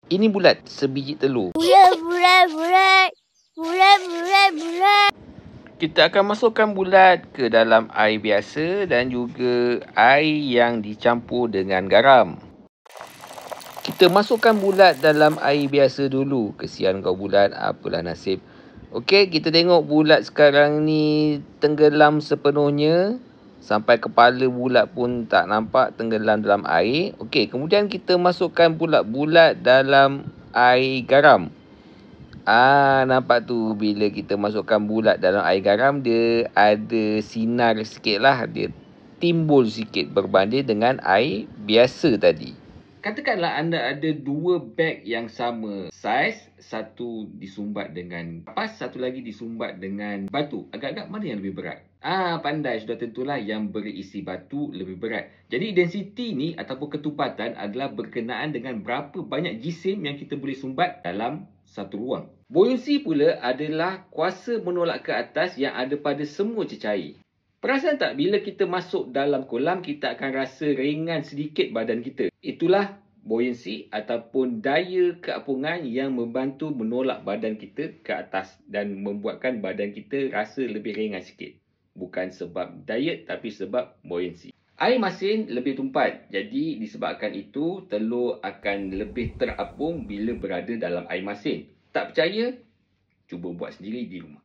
Ini bulat sebiji telur. Bulat. Kita akan masukkan bulat ke dalam air biasa dan juga air yang dicampur dengan garam. Kita masukkan bulat dalam air biasa dulu. Kesian kau bulat, apalah nasib. Okey, kita tengok bulat sekarang ni tenggelam sepenuhnya. Sampai kepala bulat pun tak nampak tenggelam dalam air. Okey, kemudian kita masukkan bulat-bulat dalam air garam. Nampak tu bila kita masukkan bulat dalam air garam, dia ada sinar sikit lah. Dia timbul sikit berbanding dengan air biasa tadi. Katakanlah anda ada dua beg yang sama saiz. Satu disumbat dengan kapas, satu lagi disumbat dengan batu. Agak-agak mana yang lebih berat? Pandai, sudah tentulah yang berisi batu lebih berat. Jadi density ni ataupun ketupatan adalah berkenaan dengan berapa banyak jisim yang kita boleh sumbat dalam satu ruang. Buoyancy pula adalah kuasa menolak ke atas yang ada pada semua cecair. Perasan tak bila kita masuk dalam kolam, kita akan rasa ringan sedikit badan kita. Itulah buoyancy ataupun daya keapungan yang membantu menolak badan kita ke atas dan membuatkan badan kita rasa lebih ringan sikit. Bukan sebab diet tapi sebab buoyancy. Air masin lebih tumpat. Jadi disebabkan itu, telur akan lebih terapung bila berada dalam air masin. Tak percaya? Cuba buat sendiri di rumah.